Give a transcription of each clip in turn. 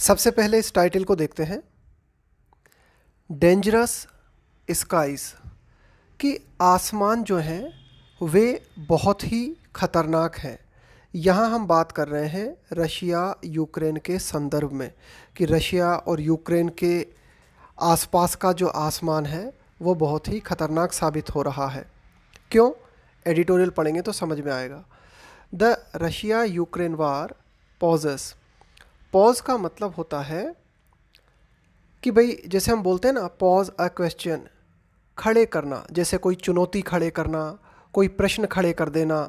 सबसे पहले इस टाइटल को देखते हैं, डेंजरस स्काइज, कि आसमान जो हैं वे बहुत ही ख़तरनाक हैं। यहाँ हम बात कर रहे हैं रशिया यूक्रेन के संदर्भ में कि रशिया और यूक्रेन के आसपास का जो आसमान है वो बहुत ही ख़तरनाक साबित हो रहा है। क्यों? एडिटोरियल पढ़ेंगे तो समझ में आएगा। The Russia Ukraine war pauses. Pause का मतलब होता है कि भाई जैसे हम बोलते हैं ना, पॉज अ क्वेश्चन, खड़े करना, जैसे कोई चुनौती खड़े करना, कोई प्रश्न खड़े कर देना।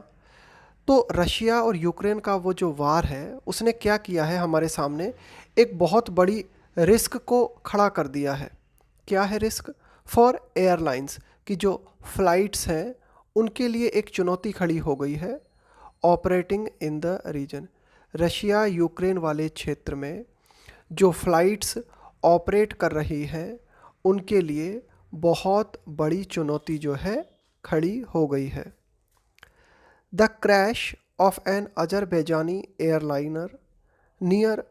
तो रशिया और यूक्रेन का वो जो वार है उसने क्या किया है, हमारे सामने एक बहुत बड़ी रिस्क को खड़ा कर दिया है। क्या है रिस्क? फॉर एयरलाइंस, कि जो फ्लाइट्स हैं उनके लिए एक चुनौती खड़ी हो गई है। Operating in the region, Russia Ukraine वाले क्षेत्र में जो फ्लाइट्स ऑपरेट कर रही हैं उनके लिए बहुत बड़ी चुनौती जो है खड़ी हो गई है। The crash of an Azerbaijani airliner near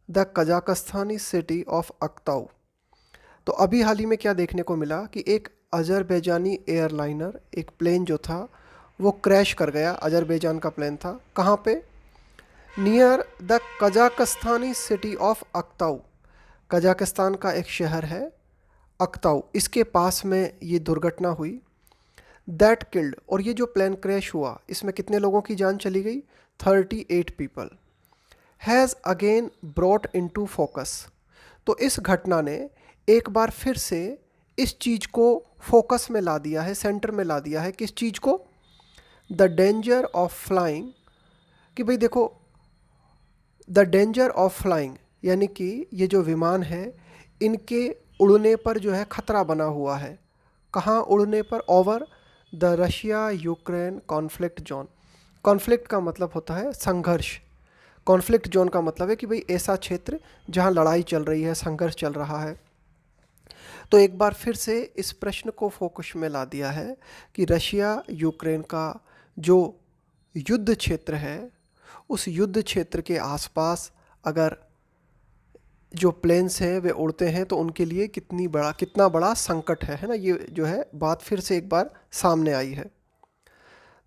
the Kazakhstani city of Aktau. तो अभी हाल ही में क्या देखने को मिला कि एक अजरबैजानी एयरलाइनर, एक प्लेन जो था वो क्रैश कर गया। अजरबैजान का प्लेन था। कहाँ पे? Near the Kazakhstani city of Aktau, Kazakhstan का एक शहर है अक्ताऊ, इसके पास में ये दुर्घटना हुई। दैट किल्ड, और ये जो प्लेन क्रैश हुआ इसमें कितने लोगों की जान चली गई? 38 people. Has again brought into focus, तो इस घटना ने एक बार फिर से इस चीज़ को फोकस में ला दिया है, सेंटर में ला दिया है। किस चीज़ को? द डेंजर ऑफ फ्लाइंग, कि भाई देखो, द डेंजर ऑफ फ्लाइंग यानी कि ये जो विमान है इनके उड़ने पर जो है खतरा बना हुआ है। कहाँ उड़ने पर? Over the Russia Ukraine conflict zone. Conflict का मतलब होता है संघर्ष। कॉन्फ्लिक्ट जोन का मतलब है कि भाई ऐसा क्षेत्र जहाँ लड़ाई चल रही है, संघर्ष चल रहा है। तो एक बार फिर से इस प्रश्न को फोकस में ला दिया है कि रशिया यूक्रेन का जो युद्ध क्षेत्र है उस युद्ध क्षेत्र के आसपास अगर जो प्लेन्स हैं वे उड़ते हैं तो उनके लिए कितना बड़ा संकट है ना। ये जो है बात फिर से एक बार सामने आई है।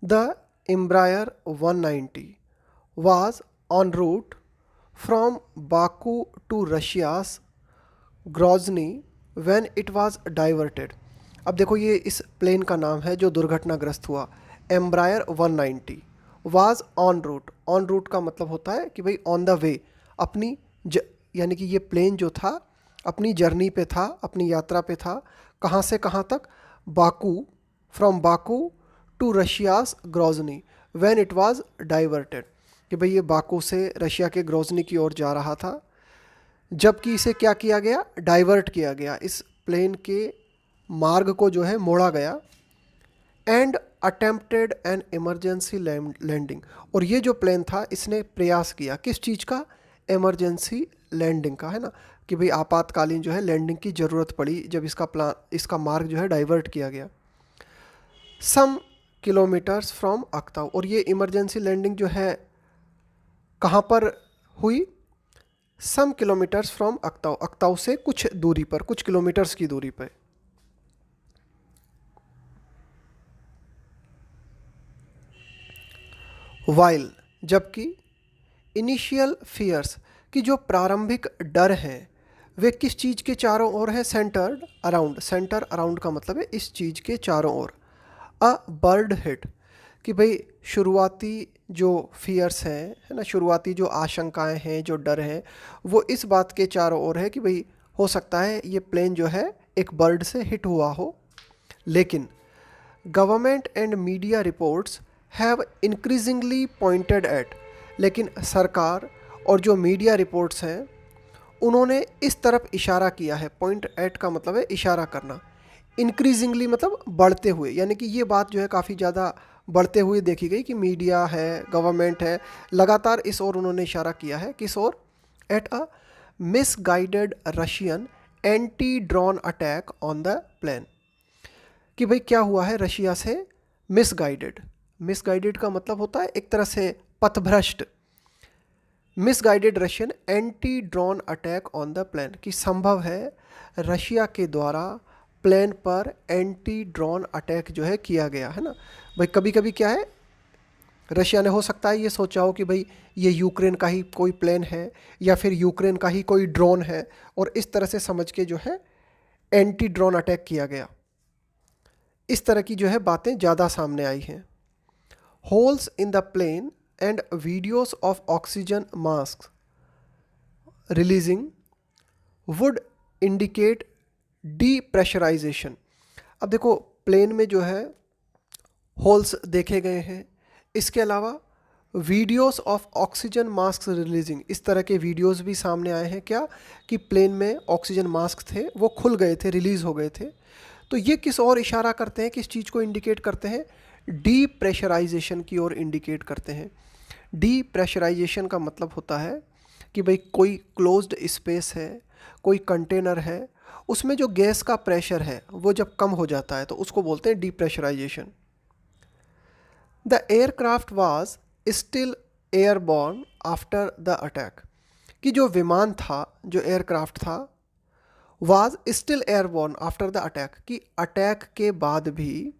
The Embraer 190 was on route from Baku to Russia's Grozny when it was diverted. अब देखो, ये इस प्लेन का नाम है जो दुर्घटनाग्रस्त हुआ, Embraer 190। Was on route, on route का मतलब होता है कि भाई ऑन द वे, अपनी यानी कि ये प्लेन जो था अपनी जर्नी पे था, अपनी यात्रा पे था। कहाँ से कहाँ तक? Baku, from Baku to Russia's Grozny when it was diverted, कि भाई ये बाकू से रशिया के ग्रोजनी की ओर जा रहा था, जबकि इसे क्या किया गया? डाइवर्ट किया गया, इस प्लेन के मार्ग को जो है मोड़ा गया। And attempted an emergency landing, और ये जो प्लेन था इसने प्रयास किया किस चीज़ का? इमरजेंसी लैंडिंग का, है ना, कि भाई आपातकालीन जो है लैंडिंग की ज़रूरत पड़ी जब इसका मार्ग जो है डाइवर्ट किया गया। सम किलोमीटर्स फ्रॉम अक्ताऊ, और ये इमरजेंसी लैंडिंग जो है कहाँ पर हुई? सम किलोमीटर्स फ्रॉम अक्ताऊ, अक्ताऊ से कुछ दूरी पर, कुछ किलोमीटर्स की दूरी पर। वाइल, जबकि इनिशियल फियर्स, की जो प्रारंभिक डर हैं वे किस चीज़ के चारों ओर है? सेंटर्ड अराउंड, सेंटर अराउंड का मतलब है इस चीज़ के चारों ओर। अ बर्ड हिट, कि भाई शुरुआती जो फियर्स हैं, है ना, शुरुआती जो आशंकाएं हैं, जो डर हैं, वो इस बात के चारों ओर है कि भाई हो सकता है ये प्लेन जो है एक बर्ड से हिट हुआ हो। लेकिन government and media reports have increasingly pointed eight, लेकिन सरकार और जो मीडिया रिपोर्ट्स हैं उन्होंने इस तरफ इशारा किया है। पॉइंट एट का मतलब है इशारा करना। इंक्रीजिंगली मतलब बढ़ते हुए, यानी कि ये बात जो है काफ़ी ज़्यादा बढ़ते हुए देखी गई कि मीडिया है, गवर्नमेंट है, लगातार इस ओर उन्होंने इशारा किया है। किस ओर? At a misguided Russian anti drone attack on the plane, कि भाई क्या हुआ है रशिया से मिसगाइडेड। मिसगाइडेड का मतलब होता है एक तरह से पथभ्रष्ट। Misguided Russian anti drone attack on the plane, कि संभव है रशिया के द्वारा प्लेन पर एंटी ड्रोन अटैक जो है किया गया है ना। भाई कभी कभी क्या है, रशिया ने हो सकता है ये सोचा हो कि भाई ये यूक्रेन का ही कोई प्लेन है या फिर यूक्रेन का ही कोई ड्रोन है, और इस तरह से समझ के जो है एंटी ड्रोन अटैक किया गया। इस तरह की जो है बातें ज़्यादा सामने आई हैं। Holes in the plane and videos of oxygen mask releasing would indicate depressurisation. अब देखो प्लेन में जो है होल्स देखे गए हैं, इसके अलावा videos of oxygen mask releasing, इस तरह के वीडियोस भी सामने आए हैं क्या, कि प्लेन में ऑक्सीजन मास्क थे वो खुल गए थे, रिलीज़ हो गए थे। तो ये किस और इशारा करते हैं, किस चीज़ को इंडिकेट करते हैं, डीप्रेशराइजेशन की ओर इंडिकेट करते हैं। डीप्रेशराइजेशन का मतलब होता है कि भाई कोई क्लोज्ड स्पेस है, कोई कंटेनर है, उसमें जो गैस का प्रेशर है वो जब कम हो जाता है तो उसको बोलते हैं depressurisation. The aircraft was still airborne after the attack, कि जो विमान था, जो एयरक्राफ्ट था, was still airborne after the attack, कि अटैक के बाद भी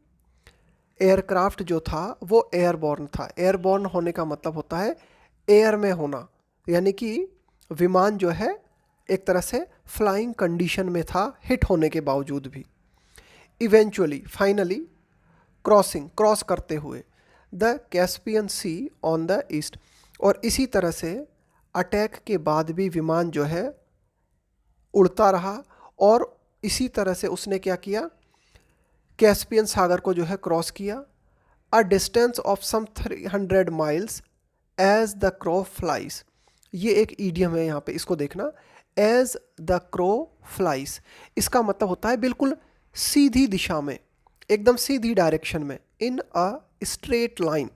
एयरक्राफ्ट जो था वो एयरबॉर्न था। एयरबॉर्न होने का मतलब होता है एयर में होना, यानी कि विमान जो है एक तरह से फ्लाइंग कंडीशन में था हिट होने के बावजूद भी। इवेंचुअली, फाइनली, क्रॉस करते हुए the Caspian Sea on the east, और इसी तरह से अटैक के बाद भी विमान जो है उड़ता रहा, और इसी तरह से उसने क्या किया, कैस्पियन सागर को जो है क्रॉस किया। A distance of some 300 miles as the crow flies, ये एक ईडियम है यहाँ पे, इसको देखना, एज द क्रो फ्लाइज, इसका मतलब होता है बिल्कुल सीधी दिशा में, एकदम सीधी डायरेक्शन में, इन अ स्ट्रेट लाइन।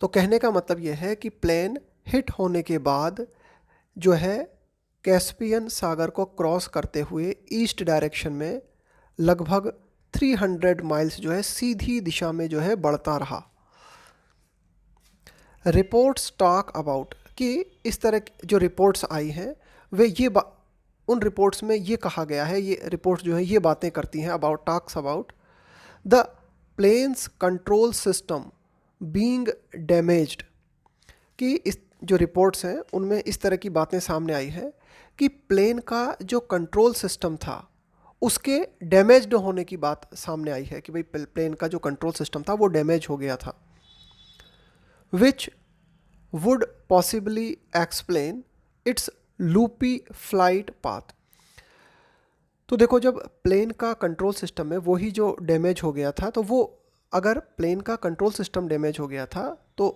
तो कहने का मतलब यह है कि प्लेन हिट होने के बाद जो है कैस्पियन सागर को क्रॉस करते हुए ईस्ट डायरेक्शन में लगभग 300 माइल्स जो है सीधी दिशा में जो है बढ़ता रहा। रिपोर्ट्स टॉक अबाउट, कि इस तरह जो रिपोर्ट्स आई हैं वे ये उन रिपोर्ट्स में ये कहा गया है, ये रिपोर्ट्स जो है ये बातें करती हैं about, talks about the plane's control system being damaged, कि इस जो रिपोर्ट्स हैं उनमें इस तरह की बातें सामने आई हैं कि प्लेन का जो कंट्रोल सिस्टम था उसके डैमेज्ड होने की बात सामने आई है, कि भाई प्लेन का जो कंट्रोल सिस्टम था वो डैमेज हो गया था। Which would possibly explain it's loopy flight path. तो देखो जब प्लेन का कंट्रोल सिस्टम है वही जो डैमेज हो गया था, तो वो अगर प्लेन का कंट्रोल सिस्टम डैमेज हो गया था तो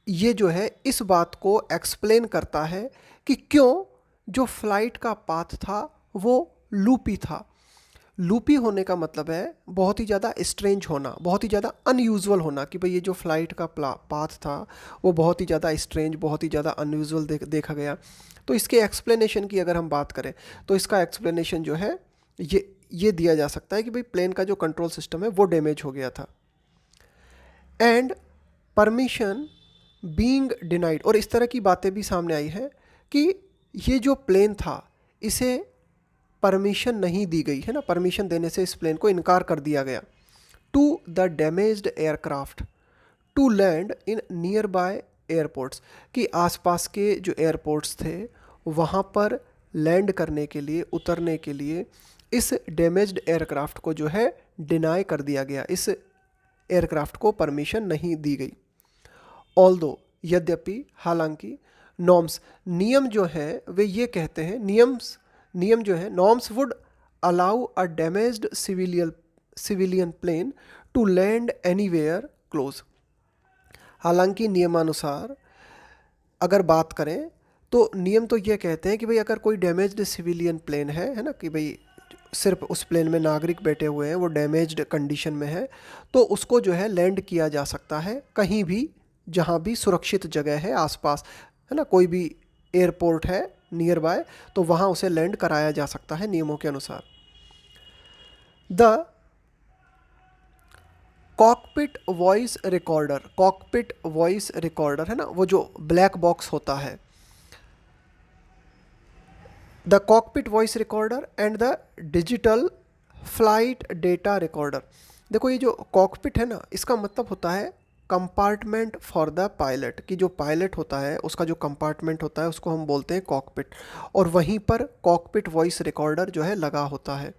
ये जो है इस बात को एक्सप्लेन करता है कि क्यों जो फ्लाइट का पाथ था वो लूपी था। लूपी होने का मतलब है बहुत ही ज़्यादा स्ट्रेंज होना, बहुत ही ज़्यादा अनयूजुअल होना, कि भाई ये जो फ्लाइट का पाथ था वो बहुत ही ज़्यादा स्ट्रेंज, बहुत ही ज़्यादा अनयूजुअल देखा गया। तो इसके एक्सप्लेनेशन की अगर हम बात करें तो इसका एक्सप्लेनेशन जो है ये दिया जा सकता है कि भाई प्लेन का जो कंट्रोल सिस्टम है वो डैमेज हो गया था। एंड परमिशन बीइंग डिनाइड, और इस तरह की बातें भी सामने आई हैं कि ये जो प्लेन था इसे परमिशन नहीं दी गई है ना, परमिशन देने से इस प्लेन को इनकार कर दिया गया। To the damaged aircraft to land in nearby airports, कि आसपास के जो एयरपोर्ट्स थे वहाँ पर लैंड करने के लिए, उतरने के लिए इस डैमेज्ड एयरक्राफ्ट को जो है डिनाई कर दिया गया, इस एयरक्राफ्ट को परमिशन नहीं दी गई। ऑल्दो, यद्यपि, हालांकि, नॉर्म्स, नियम जो हैं वे ये कहते हैं, नियम जो है, norms would allow a damaged civilian plane to land anywhere close. हालांकि नियमानुसार अगर बात करें तो नियम तो ये कहते हैं कि भाई अगर कोई डैमेज्ड सिविलियन प्लेन है ना, कि भाई सिर्फ उस प्लेन में नागरिक बैठे हुए हैं, वो डैमेज्ड कंडीशन में है, तो उसको जो है लैंड किया जा सकता है कहीं भी जहाँ भी सुरक्षित जगह है आसपास, है ना, कोई भी एयरपोर्ट है नियर बाय तो वहाँ उसे लैंड कराया जा सकता है नियमों के अनुसार। द कॉकपिट वॉइस रिकॉर्डर है ना, वो जो ब्लैक बॉक्स होता है, the cockpit voice recorder and the digital flight data recorder. देखो ये जो कॉकपिट है ना, इसका मतलब होता है कंपार्टमेंट फॉर द पायलट, कि जो पायलट होता है उसका जो कंपार्टमेंट होता है उसको हम बोलते हैं कॉकपिट, और वहीं पर कॉकपिट वॉइस रिकॉर्डर जो है लगा होता है।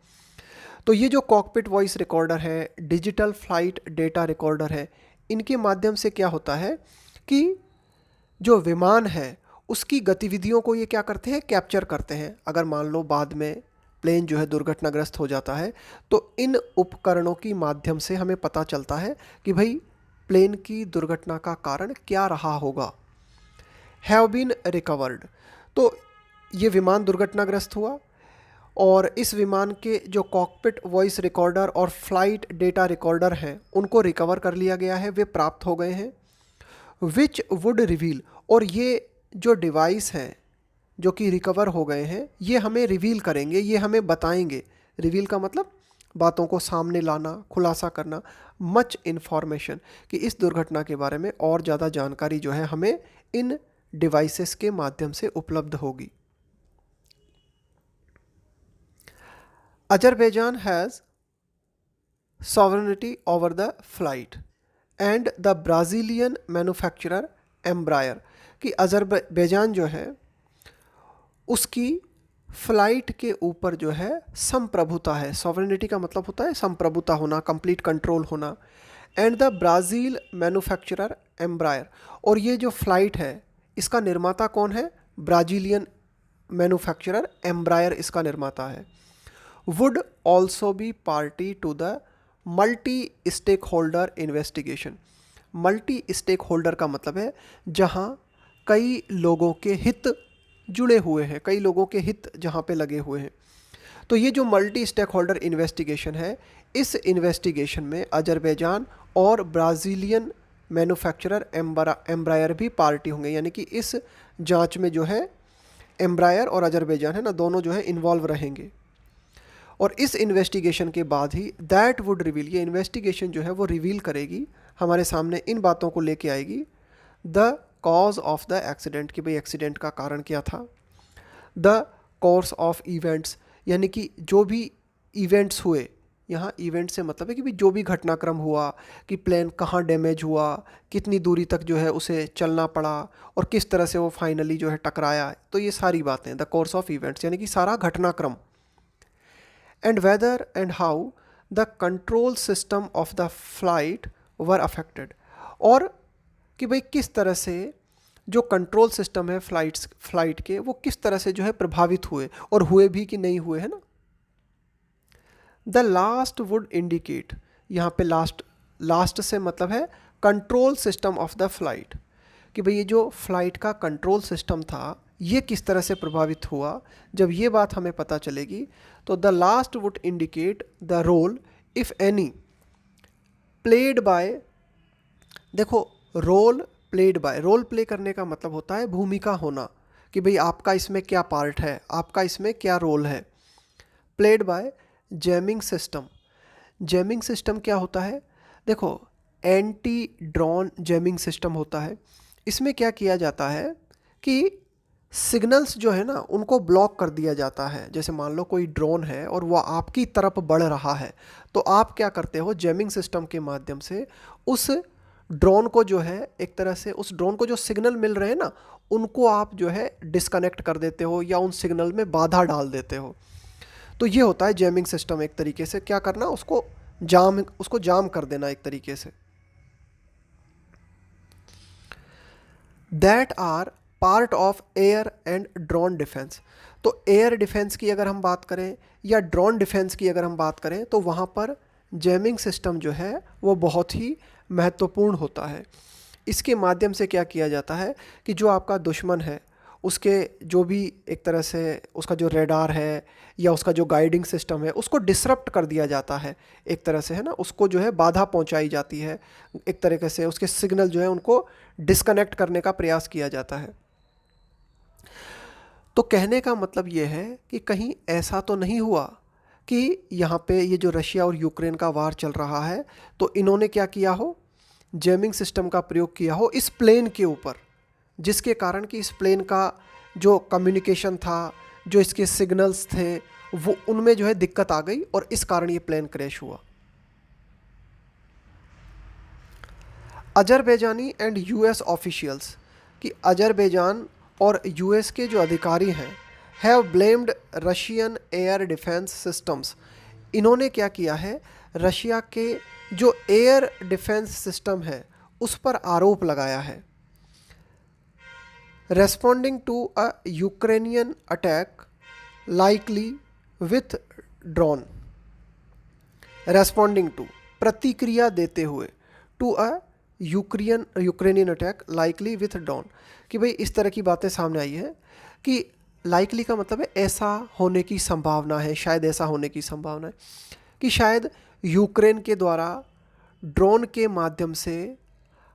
तो ये जो कॉकपिट वॉइस रिकॉर्डर है, डिजिटल फ्लाइट डेटा रिकॉर्डर है, इनके माध्यम से क्या होता है कि जो विमान है उसकी गतिविधियों को ये क्या करते हैं, कैप्चर करते हैं। अगर मान लो बाद में प्लेन जो है दुर्घटनाग्रस्त हो जाता है, तो इन उपकरणों की माध्यम से हमें पता चलता है कि भाई प्लेन की दुर्घटना का कारण क्या रहा होगा। हैव बीन रिकवर्ड, तो ये विमान दुर्घटनाग्रस्त हुआ और इस विमान के जो कॉकपिट वॉइस रिकॉर्डर और फ्लाइट डेटा रिकॉर्डर हैं उनको रिकवर कर लिया गया है, वे प्राप्त हो गए हैं। विच वुड रिवील, और ये जो डिवाइस हैं जो कि रिकवर हो गए हैं, ये हमें रिवील करेंगे, ये हमें बताएंगे। रिवील का मतलब बातों को सामने लाना, खुलासा करना, मच इन्फॉर्मेशन, कि इस दुर्घटना के बारे में और ज़्यादा जानकारी जो है हमें इन डिवाइसेस के माध्यम से उपलब्ध होगी। Azerbaijan has sovereignty over the flight and the Brazilian manufacturer Embraer, कि अजरबैजान जो है उसकी फ्लाइट के ऊपर जो है संप्रभुता है। सॉवरेनिटी का मतलब होता है संप्रभुता होना, कंप्लीट कंट्रोल होना। And the Brazil manufacturer Embraer, और ये जो फ्लाइट है इसका निर्माता कौन है, ब्राज़ीलियन मैन्युफैक्चरर एम्ब्रायर इसका निर्माता है। Would also be party to the multi stakeholder investigation. Multi stakeholder का मतलब है जहाँ कई लोगों के हित जुड़े हुए हैं, कई लोगों के हित जहाँ पे लगे हुए हैं। तो ये जो मल्टी स्टेक होल्डर इन्वेस्टिगेशन है, इस इन्वेस्टिगेशन में अजरबैजान और ब्राज़ीलियन मैन्युफैक्चरर एम्ब्रायर भी पार्टी होंगे, यानी कि इस जांच में जो है एम्ब्रायर और अजरबैजान है ना, दोनों जो है इन्वॉल्व रहेंगे। और इस इन्वेस्टिगेशन के बाद ही दैट वुड रिवील, ये इन्वेस्टिगेशन जो है वो रिवील करेगी, हमारे सामने इन बातों को लेके आएगी। The cause of the accident, कि भाई एक्सीडेंट का कारण क्या था। द कोर्स ऑफ इवेंट्स, यानी कि जो भी इवेंट्स हुए, यहाँ इवेंट से मतलब है कि भाई जो भी घटनाक्रम हुआ, कि प्लेन कहाँ डैमेज हुआ, कितनी दूरी तक जो है उसे चलना पड़ा और किस तरह से वो फाइनली जो है टकराया, तो ये सारी बातें द कोर्स ऑफ इवेंट्स, यानी कि सारा घटनाक्रम। And whether and how the control system of the flight were affected, और कि भाई किस तरह से जो कंट्रोल सिस्टम है फ्लाइट के वो किस तरह से जो है प्रभावित हुए, और हुए भी कि नहीं हुए, है ना। द लास्ट वुड इंडिकेट, यहाँ पे लास्ट से मतलब है control system of the flight, कि भाई ये जो फ्लाइट का कंट्रोल सिस्टम था ये किस तरह से प्रभावित हुआ। जब ये बात हमें पता चलेगी तो the last would indicate the role if any played by, देखो role played by, role play करने का मतलब होता है भूमिका होना, कि भाई आपका इसमें क्या पार्ट है, आपका इसमें क्या रोल है। Played by jamming system, jamming system क्या होता है, देखो एंटी ड्रोन जैमिंग सिस्टम होता है। इसमें क्या किया जाता है कि सिग्नल्स जो है ना उनको ब्लॉक कर दिया जाता है। जैसे मान लो कोई ड्रोन है और वह आपकी तरफ बढ़ रहा है, तो आप क्या करते हो, जैमिंग सिस्टम के माध्यम से उस ड्रोन को जो है एक तरह से, उस ड्रोन को जो सिग्नल मिल रहे हैं ना उनको आप जो है डिस्कनेक्ट कर देते हो या उन सिग्नल में बाधा डाल देते हो। तो ये होता है जैमिंग सिस्टम, एक तरीके से क्या करना, उसको जाम कर देना एक तरीके से। That are part of air and drone defence, तो एयर डिफेंस की अगर हम बात करें या ड्रोन डिफेंस की अगर हम बात करें तो वहाँ पर जैमिंग सिस्टम जो है वो बहुत ही महत्वपूर्ण होता है। इसके माध्यम से क्या किया जाता है कि जो आपका दुश्मन है उसके जो भी एक तरह से उसका जो रेडार है या उसका जो गाइडिंग सिस्टम है उसको डिसरप्ट कर दिया जाता है एक तरह से, है ना, उसको जो है बाधा पहुंचाई जाती है, एक तरीके से उसके सिग्नल जो है उनको डिस्कनेक्ट करने का प्रयास किया जाता है। तो कहने का मतलब ये है कि कहीं ऐसा तो नहीं हुआ कि यहाँ पे ये जो रशिया और यूक्रेन का वार चल रहा है तो इन्होंने क्या किया हो, जैमिंग सिस्टम का प्रयोग किया हो इस प्लेन के ऊपर, जिसके कारण कि इस प्लेन का जो कम्युनिकेशन था, जो इसके सिग्नल्स थे, वो उनमें जो है दिक्कत आ गई और इस कारण ये प्लेन क्रैश हुआ। अजरबैजानी एंड यूएस ऑफिशियल्स, कि अजरबैजान और यूएस के जो अधिकारी हैं, have blamed Russian air defence systems, इन्होंने क्या किया है, रशिया के जो एयर डिफेंस सिस्टम है उस पर आरोप लगाया है। Responding to a Ukrainian attack likely with drone, responding to प्रतिक्रिया देते हुए, to a Ukrainian attack likely with drone, कि भाई इस तरह की बातें सामने आई है कि लाइकली का मतलब है ऐसा होने की संभावना है, शायद ऐसा होने की संभावना है कि शायद यूक्रेन के द्वारा ड्रोन के माध्यम से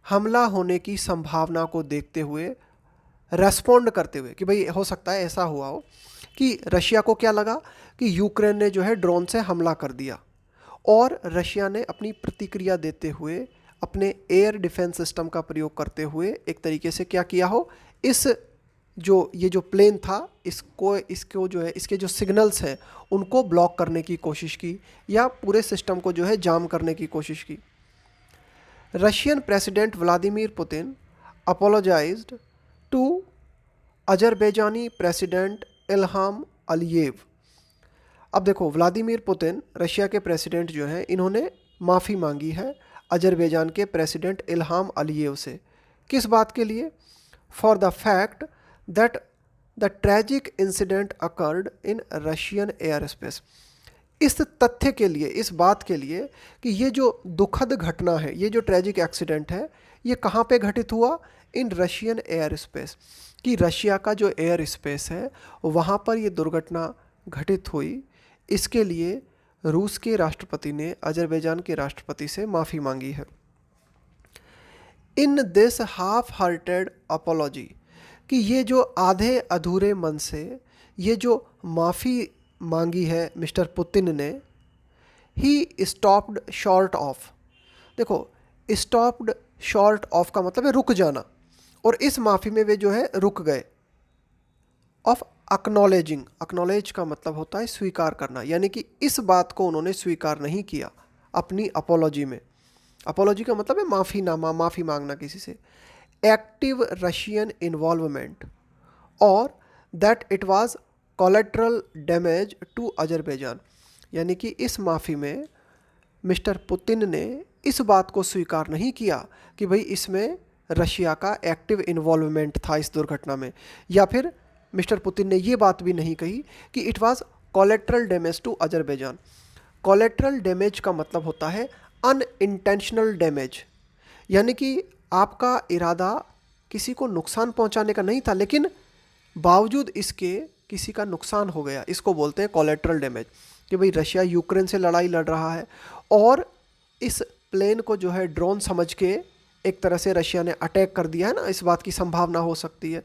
हमला होने की संभावना को देखते हुए, रेस्पॉन्ड करते हुए, कि भाई हो सकता है ऐसा हुआ हो कि रशिया को क्या लगा कि यूक्रेन ने जो है ड्रोन से हमला कर दिया और रशिया ने अपनी प्रतिक्रिया देते हुए अपने एयर डिफेंस सिस्टम का प्रयोग करते हुए एक तरीके से क्या किया हो, इस ये जो प्लेन था इसको जो है इसके जो सिग्नल्स हैं उनको ब्लॉक करने की कोशिश की या पूरे सिस्टम को जो है जाम करने की कोशिश की। Russian president Vladimir Putin apologised to Azerbaijani president Ilham Aliyev. अब देखो, व्लादिमीर पुतिन रशिया के प्रेसिडेंट जो हैं, इन्होंने माफ़ी मांगी है अजरबैजान के प्रेसिडेंट इल्हाम अलियेव से। किस बात के लिए? For the fact that the tragic incident occurred in Russian air space, इस तथ्य के लिए, इस बात के लिए कि ये जो दुखद घटना है, ये जो ट्रेजिक एक्सीडेंट है, ये कहाँ पे घटित हुआ? इन रशियन एयर स्पेस, कि रशिया का जो एयर स्पेस है वहाँ पर ये दुर्घटना घटित हुई। इसके लिए रूस के राष्ट्रपति ने अजरबैजान के राष्ट्रपति से माफ़ी मांगी है। In this half hearted apology, कि ये जो आधे अधूरे मन से ये जो माफ़ी मांगी है मिस्टर पुतिन ने, ही स्टॉप्ड शॉर्ट ऑफ, देखो स्टॉप्ड शॉर्ट ऑफ का मतलब है रुक जाना, और इस माफ़ी में वे जो है रुक गए। ऑफ अक्नॉलेजिंग, अक्नॉलेज का मतलब होता है स्वीकार करना, यानी कि इस बात को उन्होंने स्वीकार नहीं किया अपनी अपोलॉजी में। अपोलॉजी का मतलब है माफ़ीनामा, माफ़ी मांगना किसी से। एक्टिव रशियन इन्वॉल्वमेंट और that it was collateral damage to Azerbaijan, यानी कि इस माफ़ी में मिस्टर पुतिन ने इस बात को स्वीकार नहीं किया कि भाई इसमें रशिया का एक्टिव इन्वॉल्वमेंट था इस दुर्घटना में, या फिर मिस्टर पुतिन ने ये बात भी नहीं कही कि it was collateral damage to Azerbaijan. Collateral damage का मतलब होता है अनइंटेंशनल डैमेज, यानी कि आपका इरादा किसी को नुकसान पहुंचाने का नहीं था, लेकिन बावजूद इसके किसी का नुकसान हो गया, इसको बोलते हैं कोलेट्रल डैमेज। कि भाई रशिया यूक्रेन से लड़ाई लड़ रहा है और इस प्लेन को जो है ड्रोन समझ के एक तरह से रशिया ने अटैक कर दिया है ना, इस बात की संभावना हो सकती है।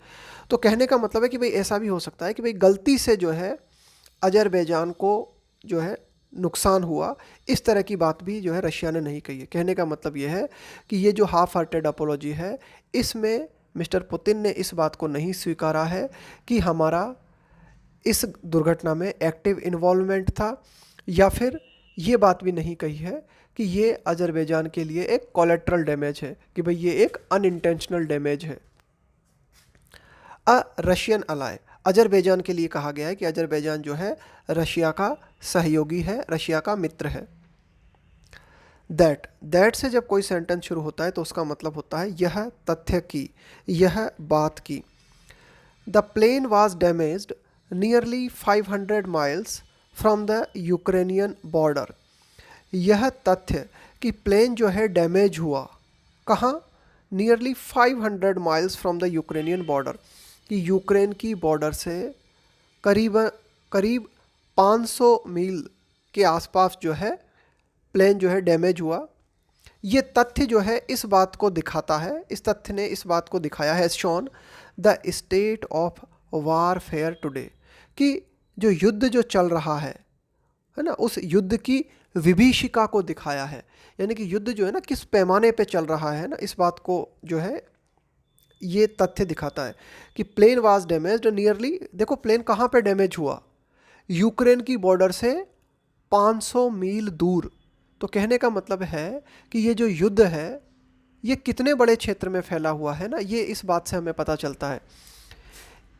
तो कहने का मतलब है कि भाई ऐसा भी हो सकता है कि भाई गलती से जो है अजरबैजान को जो है नुकसान हुआ, इस तरह की बात भी जो है रशिया ने नहीं कही है। कहने का मतलब ये है कि ये जो हाफ हार्टेड अपोलॉजी है, इसमें मिस्टर पुतिन ने इस बात को नहीं स्वीकारा है कि हमारा इस दुर्घटना में एक्टिव इन्वॉल्वमेंट था, या फिर ये बात भी नहीं कही है कि ये अजरबैजान के लिए एक कोलेट्रल डैमेज है, कि भाई ये एक अनइंटेंशनल डैमेज है। अ रशियन अलाय, अजरबैजान के लिए कहा गया है कि अजरबैजान जो है रशिया का सहयोगी है, रशिया का मित्र है। दैट से जब कोई सेंटेंस शुरू होता है तो उसका मतलब होता है यह तथ्य की, यह बात की। The plane was damaged nearly 500 miles from the Ukrainian border, यह तथ्य कि प्लेन जो है डैमेज हुआ कहाँ? Nearly 500 miles from the Ukrainian border, कि यूक्रेन की बॉर्डर से करीब 500 मील के आसपास जो है प्लेन जो है डैमेज हुआ। ये तथ्य जो है इस बात को दिखाता है, इस तथ्य ने इस बात को दिखाया है, shown the state of warfare today, कि जो युद्ध जो चल रहा है है ना, उस युद्ध की विभीषिका को दिखाया है। यानी कि युद्ध जो है ना किस पैमाने पे चल रहा है ना, इस बात को जो है ये तथ्य दिखाता है कि प्लेन वाज डैमेज्ड नियरली। देखो प्लेन कहाँ पे डैमेज हुआ, यूक्रेन की बॉर्डर से 500 मील दूर। तो कहने का मतलब है कि ये जो युद्ध है ये कितने बड़े क्षेत्र में फैला हुआ है ना, ये इस बात से हमें पता चलता है।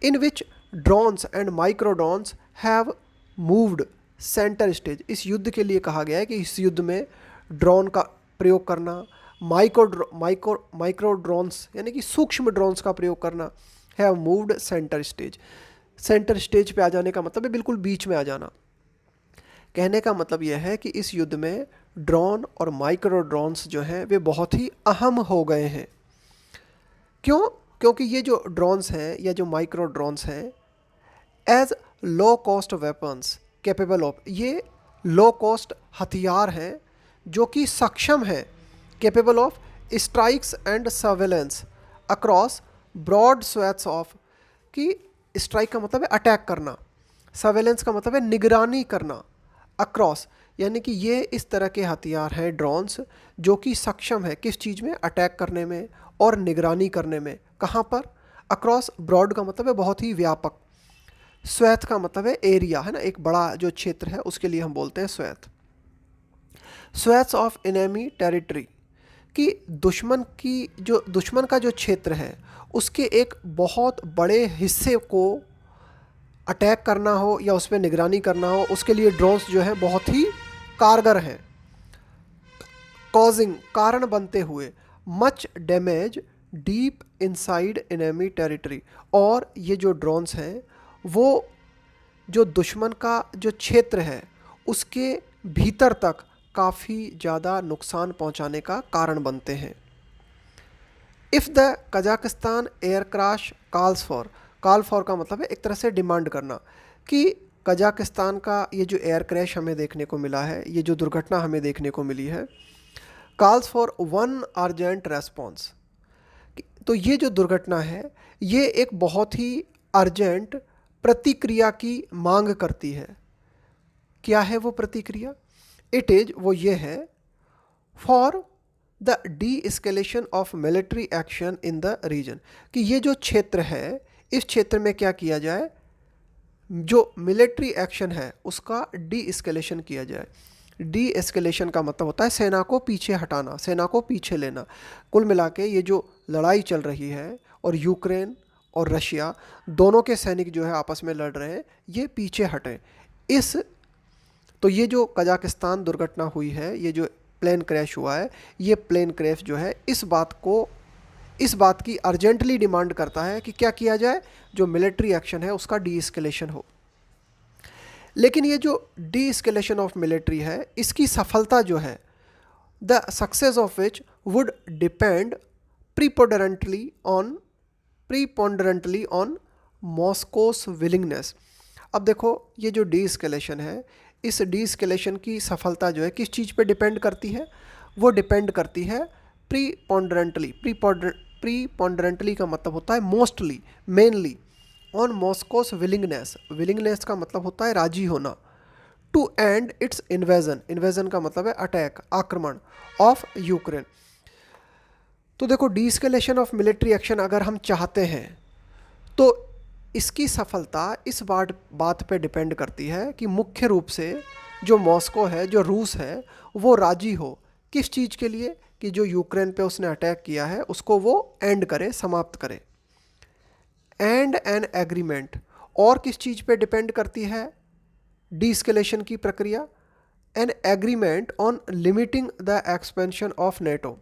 In which drones and micro drones have moved centre stage. इस युद्ध के लिए कहा गया है कि इस युद्ध में ड्रोन का प्रयोग करना, माइक्रो ड्रोन्स यानी कि सूक्ष्म ड्रोन्स का प्रयोग करना, have moved centre stage. Centre stage पे आ जाने का मतलब है बिल्कुल बीच में आ जाना। कहने का मतलब यह है कि इस युद्ध में ड्रोन और माइक्रो ड्रोन्स जो हैं वे बहुत ही अहम हो गए हैं। क्यों? क्योंकि ये जो ड्रोन्स हैं या जो माइक्रो ड्रोन्स हैं as low cost weapons capable of, ये लो कॉस्ट हथियार हैं जो कि सक्षम है capable of strikes and surveillance across broad swathes of, कि स्ट्राइक का मतलब है अटैक करना, सर्वेलेंस का मतलब है निगरानी करना, अक्रॉस यानी कि ये इस तरह के हथियार हैं ड्रोन्स जो कि सक्षम है किस चीज़ में, अटैक करने में और निगरानी करने में। कहाँ पर? अक्रॉस, ब्रॉड का मतलब है बहुत ही व्यापक, स्वैथ का मतलब है एरिया, है ना, एक बड़ा जो क्षेत्र है उसके लिए हम बोलते हैं स्वैथ। स्वैथ्स ऑफ एनिमी टेरिटरी, कि दुश्मन का जो क्षेत्र है उसके एक बहुत बड़े हिस्से को अटैक करना हो या उस पर निगरानी करना हो, उसके लिए ड्रोन्स जो है बहुत ही कारगर हैं। कॉजिंग, कारण बनते हुए, much damage deep inside enemy territory, और ये जो ड्रोन्स हैं वो जो दुश्मन का जो क्षेत्र है उसके भीतर तक काफ़ी ज़्यादा नुकसान पहुंचाने का कारण बनते हैं। If the Kazakhstan air crash calls for, call for का मतलब है एक तरह से डिमांड करना, कि कजाकिस्तान का ये जो एयर क्रैश हमें देखने को मिला है, ये जो दुर्घटना हमें देखने को मिली है, calls for one urgent response, तो ये जो दुर्घटना है ये एक बहुत ही अर्जेंट प्रतिक्रिया की मांग करती है। क्या है वो प्रतिक्रिया? इट इज, वो ये है, for the de escalation of military action in the region, कि ये जो क्षेत्र है इस क्षेत्र में क्या किया जाए, जो मिलिट्री एक्शन है उसका डी एस्केलेशन किया जाए। डी एस्केलेशन का मतलब होता है सेना को पीछे हटाना, सेना को पीछे लेना। कुल मिला के ये जो लड़ाई चल रही है और यूक्रेन और रशिया दोनों के सैनिक जो है आपस में लड़ रहे हैं, ये पीछे हटें। तो ये जो कजाकिस्तान दुर्घटना हुई है, ये जो प्लेन क्रैश हुआ है, ये प्लेन क्रैश जो है इस बात की अर्जेंटली डिमांड करता है कि क्या किया जाए, जो मिलिट्री एक्शन है उसका डी एस्केलेशन हो। लेकिन ये जो डी एस्केलेशन ऑफ मिलिट्री है इसकी सफलता जो है, the success of which would depend preponderantly on Moscow's willingness. अब देखो ये जो डी एस्केलेशन है, इस डी एस्केलेशन की सफलता जो है किस चीज़ पे डिपेंड करती है, वो डिपेंड करती है प्रीपोंडरेंटली का मतलब होता है mostly, mainly, on Moscow's willingness, willingness का मतलब होता है राजी होना, to end its invasion, invasion का मतलब है अटैक, आक्रमण, ऑफ यूक्रेन। तो देखो de escalation of military action अगर हम चाहते हैं तो इसकी सफलता इस बात पे डिपेंड करती है कि मुख्य रूप से जो मॉस्को है, जो रूस है, वो राजी हो किस चीज़ के लिए, कि जो यूक्रेन पे उसने अटैक किया है उसको वो एंड करे, समाप्त करे। एंड एन एग्रीमेंट, और किस चीज़ पे डिपेंड करती है डी एस्केलेशन की प्रक्रिया, an agreement on limiting the expansion of NATO.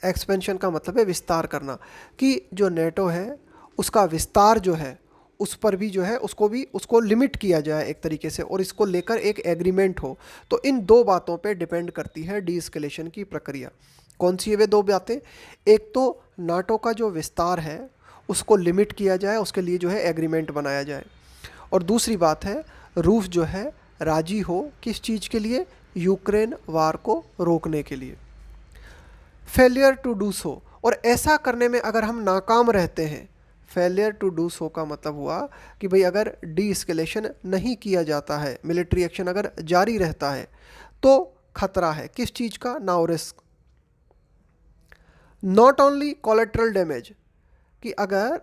Expansion का मतलब है विस्तार करना, कि जो नेटो है उसका विस्तार जो है उस पर भी जो है उसको लिमिट किया जाए एक तरीके से, और इसको लेकर एक एग्रीमेंट हो। तो इन दो बातों पे डिपेंड करती है डी एस्केलेशन की प्रक्रिया। कौन सी है वे दो बातें? एक तो नाटो का जो विस्तार है उसको लिमिट किया जाए, उसके लिए जो है एग्रीमेंट बनाया जाए, और दूसरी बात है रूस जो है राजी हो किस चीज़ के लिए, यूक्रेन वार को रोकने के लिए। फेलियर टू डू सो, और ऐसा करने में अगर हम नाकाम रहते हैं, फेलियर टू डू सो का मतलब हुआ कि भाई अगर डी एस्केलेशन नहीं किया जाता है, मिलिट्री एक्शन अगर जारी रहता है तो खतरा है किस चीज़ का? Now risk. Not only collateral damage, कि अगर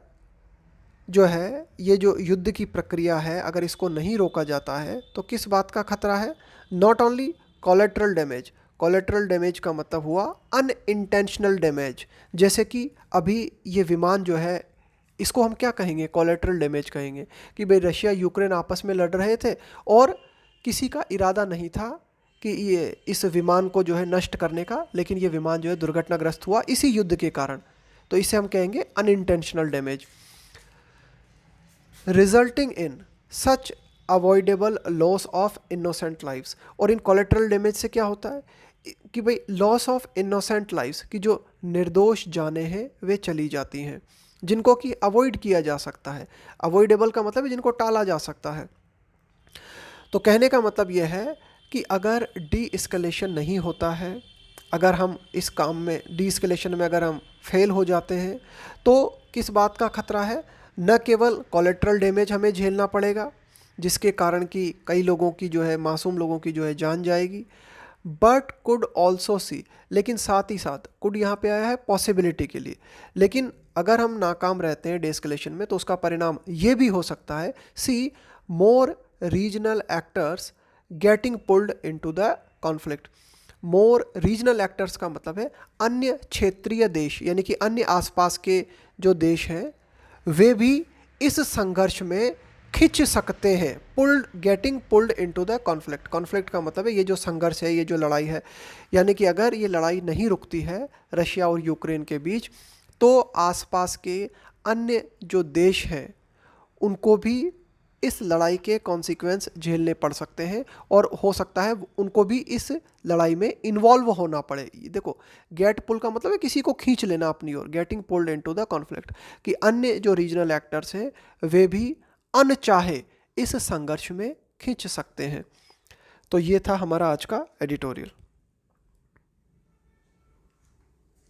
जो है ये जो युद्ध की प्रक्रिया है अगर इसको नहीं रोका जाता है तो किस बात का खतरा है? Not only collateral damage, collateral damage का मतलब हुआ अनइंटेंशनल डैमेज, जैसे कि अभी ये विमान जो है इसको हम क्या कहेंगे? कोलेटरल डैमेज कहेंगे कि भाई रशिया यूक्रेन आपस में लड़ रहे थे और किसी का इरादा नहीं था कि ये इस विमान को जो है नष्ट करने का, लेकिन ये विमान जो है दुर्घटनाग्रस्त हुआ इसी युद्ध के कारण, तो इसे हम कहेंगे unintentional damage. Resulting in such avoidable loss of innocent lives, और इन कोलेटरल डैमेज से क्या होता है कि भाई लॉस ऑफ इनोसेंट लाइव्स, की जो निर्दोष जानें हैं वे चली जाती हैं, जिनको कि अवॉइड किया जा सकता है। अवॉइडेबल का मतलब है जिनको टाला जा सकता है। तो कहने का मतलब यह है कि अगर डी एस्केलेशन नहीं होता है, अगर हम इस काम में डी एस्केलेशन में अगर हम फेल हो जाते हैं तो किस बात का खतरा है? न केवल कोलेटरल डैमेज हमें झेलना पड़ेगा जिसके कारण कि कई लोगों की जो है, मासूम लोगों की जो है जान जाएगी, बट कुड ऑल्सो सी, लेकिन साथ ही साथ कुड यहाँ पे आया है पॉसिबिलिटी के लिए, लेकिन अगर हम नाकाम रहते हैं डेस्केलेशन में तो उसका परिणाम ये भी हो सकता है, see more regional actors getting pulled into the conflict. More regional actors का मतलब है अन्य क्षेत्रीय देश, यानी कि अन्य आसपास के जो देश हैं वे भी इस संघर्ष में खिंच सकते हैं। Pulled, getting pulled into the conflict, conflict का मतलब है ये जो संघर्ष है, ये जो लड़ाई है, यानी कि अगर ये लड़ाई नहीं रुकती है रशिया और यूक्रेन के बीच तो आसपास के अन्य जो देश हैं उनको भी इस लड़ाई के कॉन्सिक्वेंस झेलने पड़ सकते हैं और हो सकता है उनको भी इस लड़ाई में इन्वॉल्व होना पड़े। देखो, गेट पुल का मतलब है किसी को खींच लेना अपनी ओर, getting pulled into the conflict, कि अन्य जो रीजनल एक्टर्स हैं वे भी अनचाहे इस संघर्ष में खींच सकते हैं। तो ये था हमारा आज का एडिटोरियल।